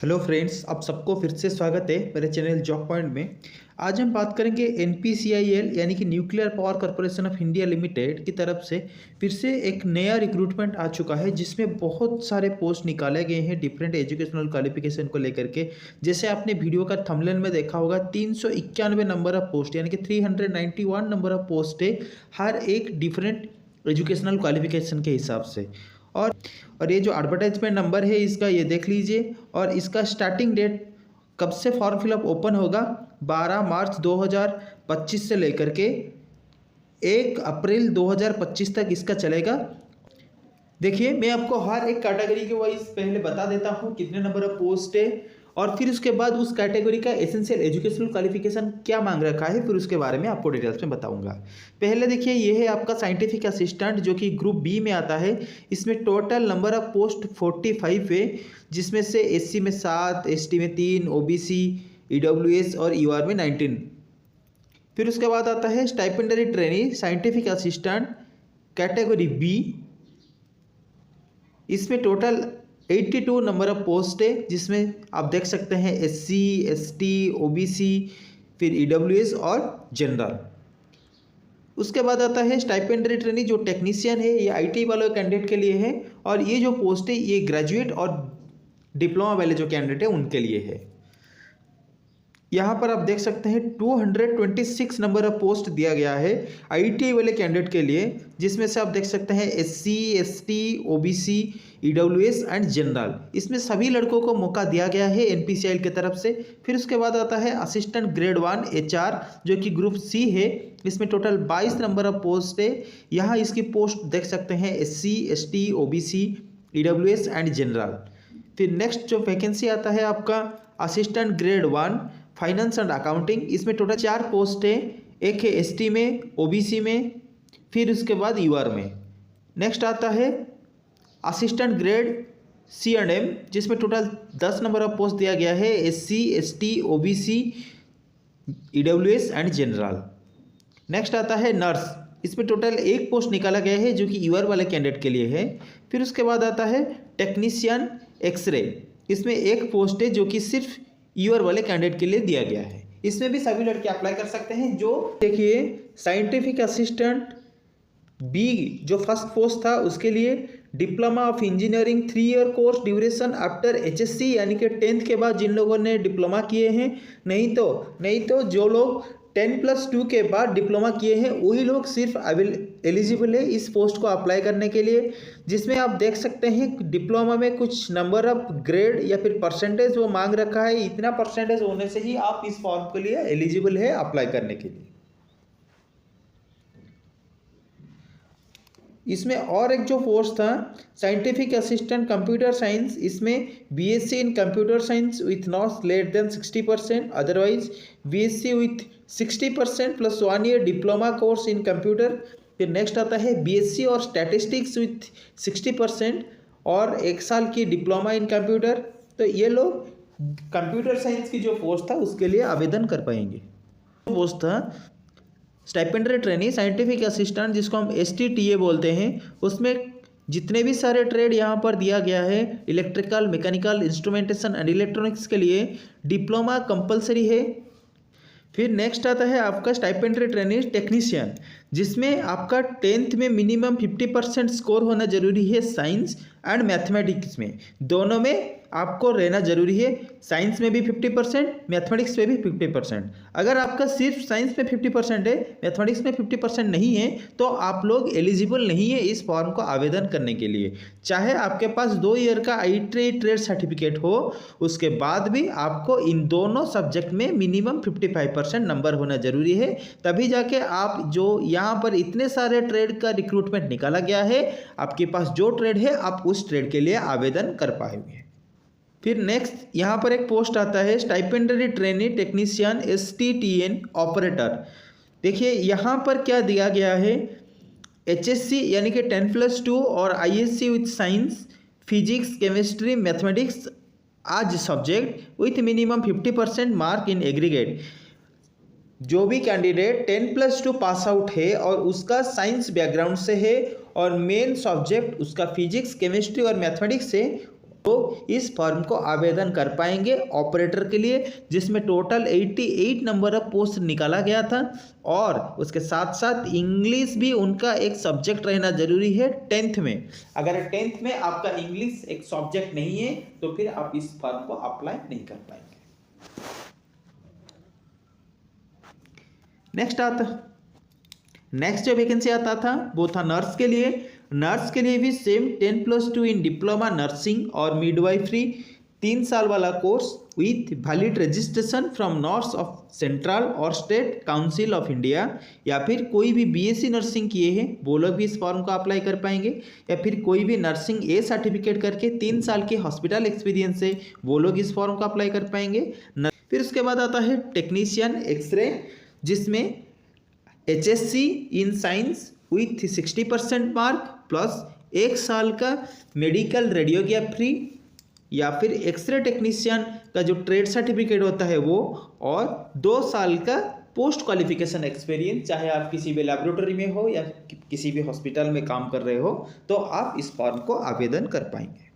Hello friends, आप सबको फिर से स्वागत है मेरे चैनल जॉब पॉइंट में। आज हम बात करेंगे एनपीसीआईएल यानी कि nuclear power corporation of India limited की तरफ से फिर से एक नया रिक्रूटमेंट आ चुका है, जिसमें बहुत सारे पोस्ट निकाले गए हैं डिफरेंट एजुकेशनल क्वालिफिकेशन को लेकर के। जैसे आपने वीडियो का थंबनेल में देखा होगा, 391 नंबर ऑफ पोस्ट यानी कि 391 नंबर ऑफ पोस्ट है, हर एक डिफरेंट एजुकेशनल क्वालिफिकेशन के हिसाब से। और और ये जो एडवर्टाइजमेंट नंबर है इसका, ये देख लीजिए। और इसका स्टार्टिंग डेट कब से फॉर्म फिलअप ओपन होगा, 12 मार्च 2025 से लेकर के 1 अप्रैल 2025 तक इसका चलेगा। देखिए, मैं आपको हर एक कैटेगरी के वाइज पहले बता देता हूँ कितने नंबर ऑफ पोस्ट है, और फिर उसके बाद उस कैटेगरी का एसेंशियल एजुकेशनल क्वालिफिकेशन क्या मांग रखा है, फिर उसके बारे में आपको डिटेल्स में बताऊंगा। पहले देखिए, ये है आपका साइंटिफिक असिस्टेंट जो कि ग्रुप बी में आता है। इसमें टोटल नंबर ऑफ पोस्ट 45 है, जिसमें से एससी में 7, एसटी में 3, ओबीसी, ईडब्ल्यूएस और यूआर में 19। फिर उसके बाद आता है stipendiary trainee scientific assistant category B. इसमें टोटल 82 नंबर ऑफ पोस्ट है, जिसमें आप देख सकते हैं एससी, एसटी, ओबीसी, फिर ईडब्ल्यूएस और जनरल। उसके बाद आता है स्टाइपेंडरी ट्रेनी जो टेक्नीशियन है, ये आईटी वाले कैंडिडेट के लिए है, और ये जो पोस्ट है ये ग्रेजुएट और डिप्लोमा वाले जो कैंडिडेट है उनके लिए है। यहाँ पर आप देख सकते हैं 226 नंबर ऑफ पोस्ट दिया गया है आईटी वाले कैंडिडेट के लिए, जिसमें से आप देख सकते हैं SC, ST, OBC, EWS and general. इसमें सभी लड़कों को मौका दिया गया है एनपीसीआईएल की तरफ से। फिर उसके बाद आता है असिस्टेंट ग्रेड 1 एचआर जो कि ग्रुप सी है। इसमें टोटल 22 नंबर ऑफ पोस्ट है। यहाँ इसकी पोस्ट देख सकते हैं SC, ST, OBC, EWS and general. फिर नेक्स्ट जो वैकेंसी आता है आपका assistant grade 1 finance and accounting. इसमें टोटल 4 पोस्ट है, एक है एसटी में, ओबीसी में, फिर उसके बाद यूआर में। नेक्स्ट आता है assistant grade C and M, जिसमें टोटल 10 नंबर ऑफ पोस्ट दिया गया है, SC, ST, OBC, EWS and general. Next आता है नर्स। इसमें टोटल 1 पोस्ट निकाला गया है जो कि यूआर वाले कैंडिडेट के लिए है। फिर उसके बाद आता है टेक्नीशियन एक्सरे। इसमें 1 पोस्ट है जो कि सिर्फ यूआर वाले कैंडिडेट के लिए दिया गया है। इसमें भी सभी लड़के अप्लाई कर सकते हैं। जो देखिए, साइंटिफिक असिस्टेंट बी जो फर्स्ट पोस्ट था उसके लिए diploma of engineering 3 year course duration after HSC, यानी कि 10th के बाद जिन लोगों ने डिप्लोमा किए हैं, नहीं तो जो लोग 10+2 के बाद डिप्लोमा किए हैं वही लोग सिर्फ एलिजिबल है इस पोस्ट को अप्लाई करने के लिए। जिसमें आप देख सकते हैं डिप्लोमा में कुछ नंबर ऑफ ग्रेड या फिर परसेंटेज वो मांग रखा है। इतना परसेंटेज होने से ही आप इस फॉर्म के लिए एलिजिबल है अप्लाई करने के लिए। इसमें और एक जो पोस्ट था साइंटिफिक असिस्टेंट कंप्यूटर साइंस, इसमें BSc in computer science with not less than 60%, otherwise BSc with 60% plus 1 year diploma course in computer. फिर नेक्स्ट आता है बीएससी और स्टैटिस्टिक्स विथ 60% और 1 साल की डिप्लोमा इन कंप्यूटर। तो ये लोग कंप्यूटर साइंस की जो पोस्ट था उसके लिए आवेदन कर पाएंगे। पोस्ट था स्टाइपेंडरी ट्रेनी साइंटिफिक असिस्टेंट, जिसको हम एसटीटीए बोलते हैं। उसमें जितने भी सारे ट्रेड यहाँ पर दिया गया है, electrical, mechanical, instrumentation and electronics के लिए डिप्लोमा कंपलसरी है। फिर नेक्स्ट आता है आपका स्टाइपेंडरी ट्रेनी टेक्नीशियन, जिसमें आपका 10th में मिनिमम 50% स्कोर होना जरूरी है। साइंस एंड मैथमेटिक्स में दोनों में आपको रहना जरूरी है। साइंस में भी 50%, मैथमेटिक्स में भी 50%। अगर आपका सिर्फ साइंस में 50% है, मैथमेटिक्स में 50% नहीं है, तो आप लोग एलिजिबल नहीं है इस फॉर्म को आवेदन करने के लिए। चाहे आपके पास 2 ईयर का आईटी ट्रेड सर्टिफिकेट हो, उसके बाद भी आपको इन दोनों सब्जेक्ट में मिनिमम 55% नंबर होना जरूरी है। तभी जाके आप जो यहाँ पर इतने सारे ट्रेड का रिक्रूटमेंट निकाला गया है, आपके पास जो ट्रेड है आप उस ट्रेड के लिए आवेदन कर पाएंगे। फिर नेक्स्ट यहाँ पर एक पोस्ट आता है स्टाइपेंडरी ट्रेनी टेक्नीशियन एसटीटीएन ऑपरेटर। देखिए यहाँ पर क्या दिया गया है, एचएससी यानी कि 10+2 और ISC with science, physics, chemistry, mathematics आज subject with minimum 50% mark in aggregate. जो भी कैंडिडेट 10+2 पास आउट है और उसका साइंस बैकग्राउंड से है और मेन सब्जेक्ट उसका फिजिक्स, केमिस्ट्री और मैथमेटिक्स से, तो इस फॉर्म को आवेदन कर पाएंगे ऑपरेटर के लिए, जिसमें टोटल 88 नंबर ऑफ पोस्ट निकाला गया था। और उसके साथ साथ इंग्लिश भी उनका एक सब्जेक्ट रहना जरूरी है 10th में। अगर 10th में आपका इंग्लिश एक सब्जेक्ट नहीं है तो फिर आप इस फॉर्म को अप्लाई नहीं कर पाएंगे। नेक्स्ट जो वैकेंसी आता था वो था नर्स के लिए। नर्स के लिए भी सेम 10+2 इन डिप्लोमा नर्सिंग और मिडवाइफरी 3 साल वाला course with valid registration from north of central और स्टेट काउंसिल ऑफ इंडिया, या फिर कोई भी बीएससी नर्सिंग किए हैं वो लोग भी इस फॉर्म को अप्लाई कर पाएंगे, या फिर कोई भी नर्सिंग ए सर्टिफिकेट करके 3 साल के हॉस्पिटल एक्सपीरियंस है वो लोग इस फॉर्म को अप्लाई कर पाएंगे। फिर उसके बाद आता है टेक्नीशियन एक्सरे, जिसमें HSC in science with 60% mark plus 1 साल का मेडिकल रेडियोग्राफी या फिर एक्सरे टेक्नीशियन का जो ट्रेड सर्टिफिकेट होता है वो, और 2 साल का पोस्ट क्वालिफिकेशन एक्सपीरियंस, चाहे आप किसी भी लैबोरेटरी में हो या किसी भी हॉस्पिटल में काम कर रहे हो तो आप इस फॉर्म को आवेदन कर पाएंगे।